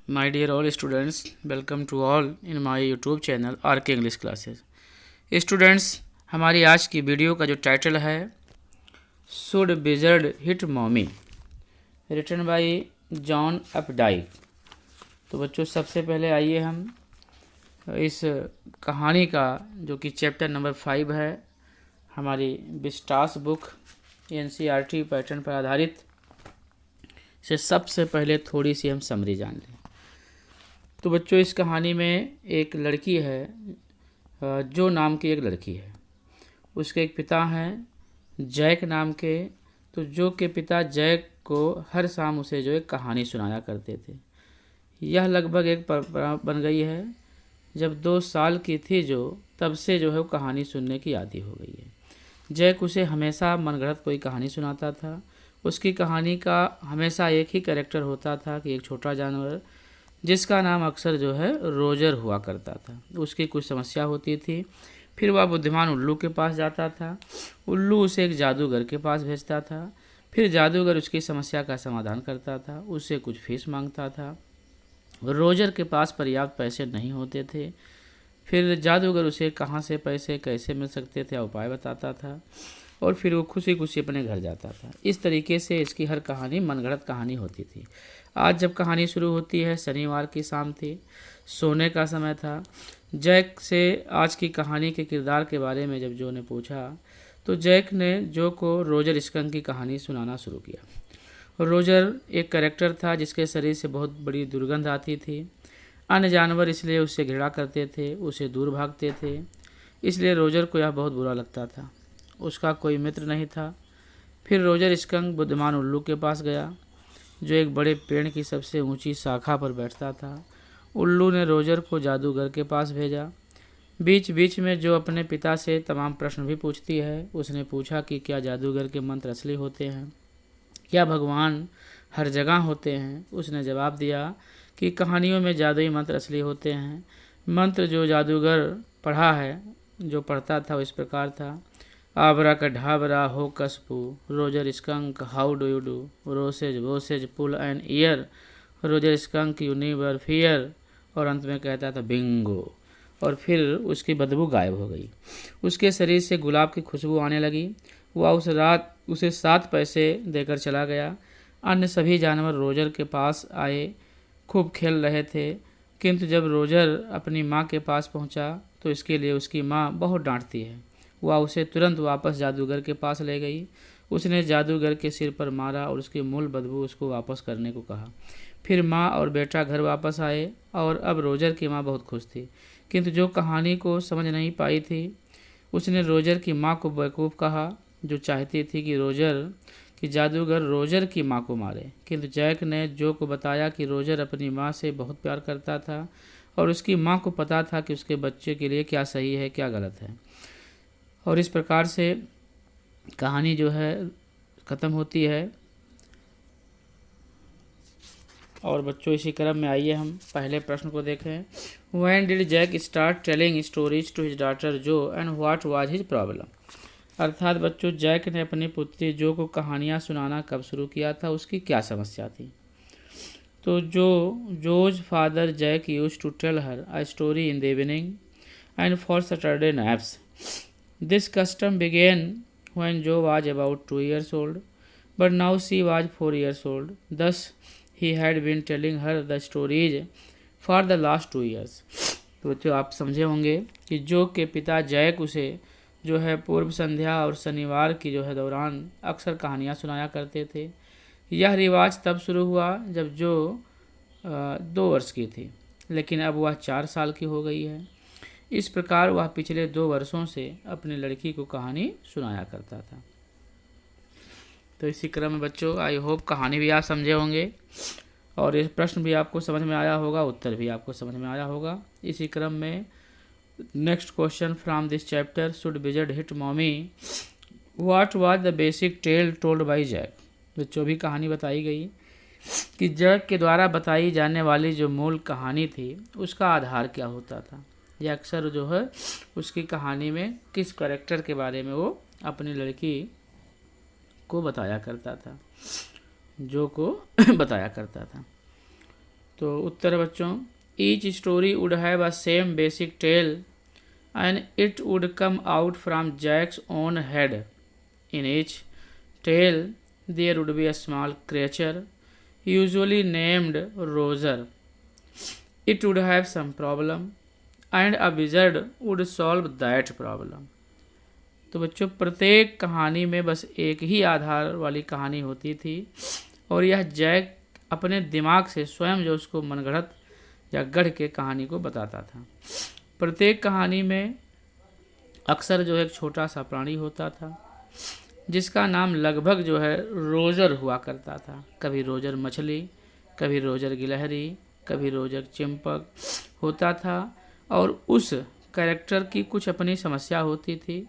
My dear all students, welcome to all in my YouTube channel RK English Classes. Students, हमारी आज की video का जो title है should wizard hit mommy, written by John Updike. तो बच्चों, सबसे पहले आइए हम इस कहानी का जो कि चैप्टर नंबर 5 है, हमारी विस्टास बुक NCERT पैटर्न पर आधारित से सबसे पहले थोड़ी सी हम समरी जान लें। तो बच्चों, इस कहानी में एक लड़की है, जो नाम की एक लड़की है। उसके एक पिता हैं जैक नाम के। तो जो के पिता जैक को हर शाम उसे जो एक कहानी सुनाया करते थे। यह लगभग एक परंपरा बन गई है। जब 2 साल की थी तब से जो है वो कहानी सुनने की आदी हो गई है। जैक उसे हमेशा मनगढ़ंत कोई कहानी सुनाता था। उसकी कहानी का हमेशा एक ही कैरेक्टर होता था कि एक छोटा जानवर जिसका नाम अक्सर जो है रोजर हुआ करता था। उसकी कुछ समस्या होती थी, फिर वह बुद्धिमान उल्लू के पास जाता था। उल्लू उसे एक जादूगर के पास भेजता था। फिर जादूगर उसकी समस्या का समाधान करता था, उससे कुछ फीस मांगता था। रोजर के पास पर्याप्त पैसे नहीं होते थे। फिर जादूगर उसे कहाँ से पैसे कैसे मिल सकते थे उपाय बताता था, और फिर वो खुशी खुशी अपने घर जाता था। इस तरीके से इसकी हर कहानी मनगढ़ंत कहानी होती थी। आज जब कहानी शुरू होती है, शनिवार की शाम थी, सोने का समय था। जैक से आज की कहानी के किरदार के बारे में जब जो ने पूछा, तो जैक ने जो को रोजर स्कंक की कहानी सुनाना शुरू किया। रोजर एक कैरेक्टर था जिसके शरीर से बहुत बड़ी दुर्गंध आती थी। अन्य जानवर इसलिए उससे घृणा करते थे, उसे दूर भागते थे। इसलिए रोजर को यह बहुत बुरा लगता था। उसका कोई मित्र नहीं था। फिर रोजर स्कंक बुद्धिमान उल्लू के पास गया, जो एक बड़े पेड़ की सबसे ऊंची शाखा पर बैठता था। उल्लू ने रोजर को जादूगर के पास भेजा। बीच बीच में जो अपने पिता से तमाम प्रश्न भी पूछती है। उसने पूछा कि क्या जादूगर के मंत्र असली होते हैं, क्या भगवान हर जगह होते हैं। उसने जवाब दिया कि कहानियों में जादुई मंत्र असली होते हैं। मंत्र जो जादूगर पढ़ा है, जो पढ़ता था, वो इस प्रकार था: आबरा का ढाबरा हो कसपू, Roger skunk how do you do, roses वोसेज pull an year, Roger skunk you never fear. और अंत में कहता था बिंगो। और फिर उसकी बदबू गायब हो गई। उसके शरीर से गुलाब की खुशबू आने लगी। वह उस रात उसे 7 पैसे देकर चला गया। अन्य सभी जानवर रोजर के पास आए, खूब खेल रहे थे। किंतु जब रोजर अपनी माँ के पास पहुँचा तो इसके लिए उसकी माँ बहुत डांटती है। वह उसे तुरंत वापस जादूगर के पास ले गई। उसने जादूगर के सिर पर मारा और उसकी मूल बदबू उसको वापस करने को कहा। फिर माँ और बेटा घर वापस आए और अब रोजर की माँ बहुत खुश थी। किंतु जो कहानी को समझ नहीं पाई थी, उसने रोजर की माँ को बेवकूफ़ कहा, जो चाहती थी कि जादूगर रोजर की माँ को मारे। किंतु जैक ने जो को बताया कि रोजर अपनी माँ से बहुत प्यार करता था और उसकी माँ को पता था कि उसके बच्चे के लिए क्या सही है क्या गलत है। और इस प्रकार से कहानी जो है ख़त्म होती है। और बच्चों, इसी क्रम में आइए हम पहले प्रश्न को देखें। When did Jack start telling stories to his daughter Jo and what was his problem. अर्थात बच्चों, जैक ने अपनी पुत्री जो को कहानियाँ सुनाना कब शुरू किया था, उसकी क्या समस्या थी। तो Jo's father Jack used to tell her a story in the evening and for Saturday naps. This custom began when Jo was about 2 years old, but now she was 4 years old. Thus, he had been telling her the stories for the last 2 years. तो बच्चों, आप समझे होंगे कि जो के पिता Jack उसे जो है पूर्व संध्या और शनिवार की जो है दौरान अक्सर कहानियाँ सुनाया करते थे। यह रिवाज तब शुरू हुआ जब जो 2 वर्ष की थी, लेकिन अब वह 4 साल की हो गई है। इस प्रकार वह पिछले 2 वर्षों से अपनी लड़की को कहानी सुनाया करता था। तो इसी क्रम में बच्चों, आई होप कहानी भी आप समझे होंगे और इस प्रश्न भी आपको समझ में आया होगा, उत्तर भी आपको समझ में आया होगा। इसी क्रम में next question from this chapter, should wizard hit mommy, what was the basic tale told by Jack. बच्चों, भी कहानी बताई गई कि जैक के द्वारा बताई जाने वाली जो मूल कहानी थी उसका आधार क्या होता था। यह अक्सर जो है उसकी कहानी में किस कैरेक्टर के बारे में वो अपनी लड़की को बताया करता था, जो को बताया करता था। तो उत्तर बच्चों, each story would have a same basic tale and it would come out from Jack's own head. In each tale, there would be a small creature, usually named Roger. It would have some problem, and a wizard would solve that problem. तो बच्चों, प्रत्येक कहानी में बस एक ही आधार वाली कहानी होती थी और यह जैक अपने दिमाग से स्वयं जो उसको मनगढ़ंत या गढ़ के कहानी को बताता था। प्रत्येक कहानी में अक्सर जो है एक छोटा सा प्राणी होता था जिसका नाम लगभग जो है रोजर हुआ करता था। कभी रोजर मछली, कभी रोजर गिलहरी, कभी रोजर चिंपक होता था और उस कैरेक्टर की कुछ अपनी समस्या होती थी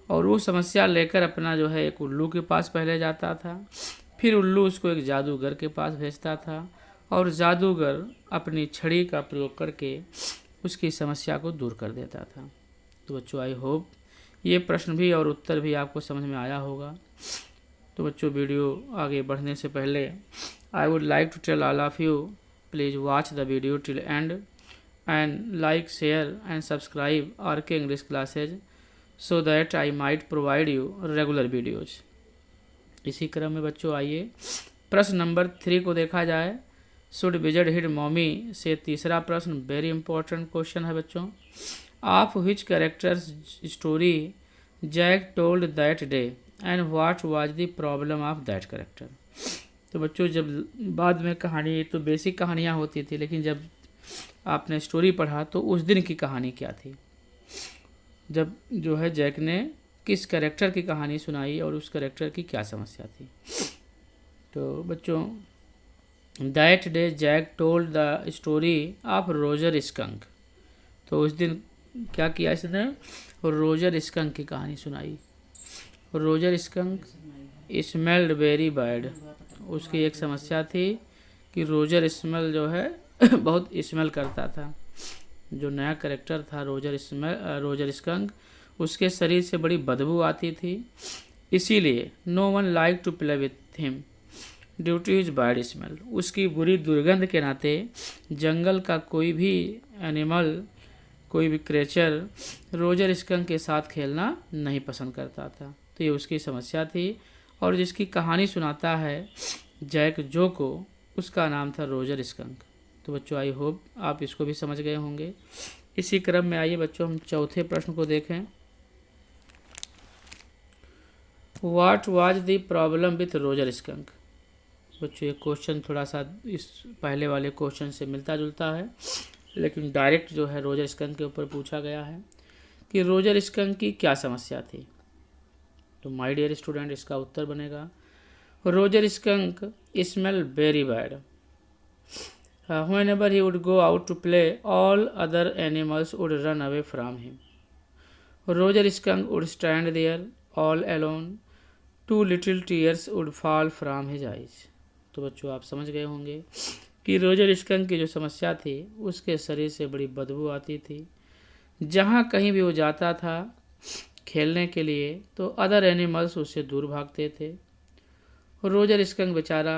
और वो समस्या लेकर अपना जो है एक उल्लू के पास पहले जाता था, फिर उल्लू उसको एक जादूगर के पास भेजता था और जादूगर अपनी छड़ी का प्रयोग करके उसकी समस्या को दूर कर देता था। तो बच्चों, आई होप ये प्रश्न भी और उत्तर भी आपको समझ में आया होगा। तो बच्चों, वीडियो आगे बढ़ने से पहले I would like to tell all of you, please watch the video till end and like, share and subscribe RK English classes so that I might provide you regular videos. इसी क्रम में बच्चों आइए प्रश्न नंबर 3 को देखा जाए। Should wizard hit mommy से तीसरा प्रश्न वेरी इंपॉर्टेंट क्वेश्चन है बच्चों। Of which characters story Jack told that day and what was the problem of that character. तो बच्चों, जब बाद में कहानी तो बेसिक कहानियाँ होती थी, लेकिन जब आपने स्टोरी पढ़ा तो उस दिन की कहानी क्या थी, जब जो है जैक ने किस कैरेक्टर की कहानी सुनाई और उस कैरेक्टर की क्या समस्या थी। तो बच्चों, that day Jack told the story of Roger Skunk. तो उस दिन क्या किया इसने, रोजर स्कंक की कहानी सुनाई। Roger skunk smelled very bad. उसकी एक समस्या थी कि रोजर स्मेल जो है बहुत स्मेल करता था। जो नया कैरेक्टर था रोजर स्कंक, उसके शरीर से बड़ी बदबू आती थी, इसीलिए no one like to play with him due to his bad smell. उसकी बुरी दुर्गंध के नाते जंगल का कोई भी एनिमल, कोई भी क्रिएचर रोजर स्कंक के साथ खेलना नहीं पसंद करता था। तो ये उसकी समस्या थी और जिसकी कहानी सुनाता है जैक जो को, उसका नाम था रोजर स्कंक। तो बच्चों, आई होप आप इसको भी समझ गए होंगे। इसी क्रम में आइए बच्चों हम चौथे प्रश्न को देखें। What was the problem with Roger skunk. बच्चों, ये क्वेश्चन थोड़ा सा इस पहले वाले क्वेश्चन से मिलता जुलता है, लेकिन डायरेक्ट जो है रोजर स्कंक के ऊपर पूछा गया है कि रोजर स्कंक की क्या समस्या थी। तो माय डियर स्टूडेंट, इसका उत्तर बनेगा Roger Skunk smell very bad. Whenever he would go out to play all other animals would run away from him. Roger Skunk would stand there all alone, 2 little tears would fall from his eyes. तो बच्चों, आप समझ गए होंगे कि Roger skunk की जो समस्या थी, उसके शरीर से बड़ी बदबू आती थी। जहाँ कहीं भी वो जाता था खेलने के लिए तो अदर एनिमल्स उससे दूर भागते थे। रोजर स्कंक बेचारा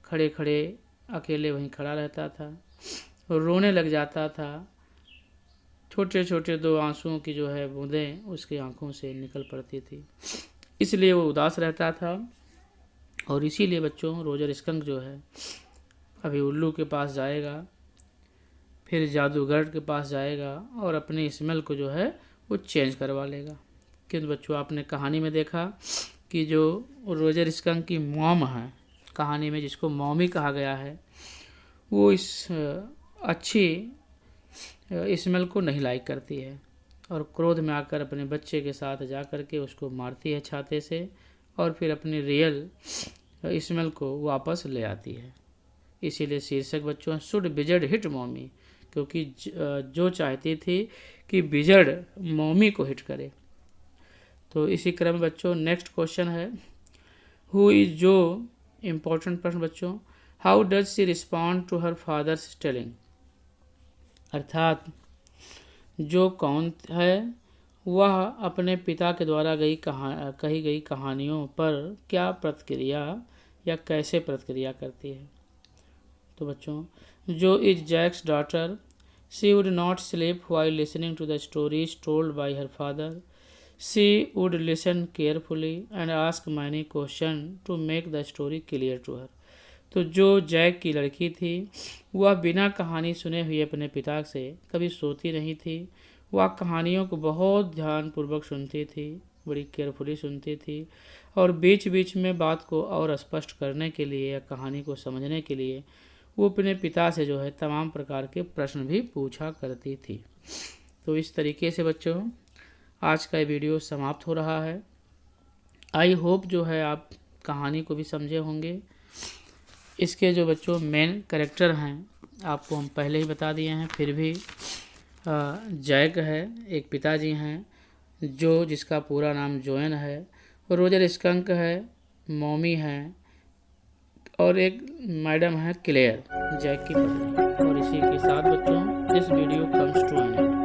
खड़े खड़े अकेले वहीं खड़ा रहता था, रोने लग जाता था। छोटे छोटे 2 आंसुओं की जो है बूंदें उसकी आंखों से निकल पड़ती थी, इसलिए वो उदास रहता था। और इसीलिए बच्चों, रोजर स्कंक जो है अभी उल्लू के पास जाएगा, फिर जादूगर के पास जाएगा और अपनी स्मेल को जो है वो चेंज करवा लेगा। किंतु बच्चों, आपने कहानी में देखा कि जो रोजर स्कंक की मॉम है कहानी में, जिसको मॉमी कहा गया है, वो इस अच्छी स्मेल को नहीं लाइक करती है और क्रोध में आकर अपने बच्चे के साथ जा कर के उसको मारती है छाते से और फिर अपनी रियल स्मेल को वापस ले आती है। इसीलिए शीर्षक बच्चों शुड विजर्ड हिट मॉमी, क्योंकि जो चाहती थी कि विजर्ड मॉमी को हिट करे। तो इसी क्रम में बच्चों नेक्स्ट क्वेश्चन है, हु इज जो इम्पोर्टेंट प्रश्न बच्चों, how does she respond to her father's telling. अर्थात जो कौन है वह अपने पिता के द्वारा कही गई कहानियों पर क्या प्रतिक्रिया या कैसे प्रतिक्रिया करती है। तो बच्चों Jo is Jack's daughter, she would not sleep while listening to the stories told by her father, she would listen carefully and ask many question to make the story clear to her. तो Jo Jack की लड़की थी वह बिना कहानी सुने हुए अपने पिता से कभी सोती नहीं थी। वह कहानियों को बहुत ध्यानपूर्वक सुनती थी, बड़ी केयरफुली सुनती थी, और बीच बीच में बात को और स्पष्ट करने के लिए या कहानी को समझने के लिए वो अपने पिता से जो है तमाम प्रकार के प्रश्न भी पूछा करती थी। तो इस तरीके से बच्चों आज का ये वीडियो समाप्त हो रहा है। आई होप जो है आप कहानी को भी समझे होंगे। इसके जो बच्चों मेन कैरेक्टर हैं आपको हम पहले ही बता दिए हैं, फिर भी जैक है, एक पिताजी हैं जो जिसका पूरा नाम जोएन है, रोजर स्कंक है, मॉमी है, और एक मैडम है क्लेयर, जैक की पत्नी। और इसी के साथ बच्चों this video comes to an and.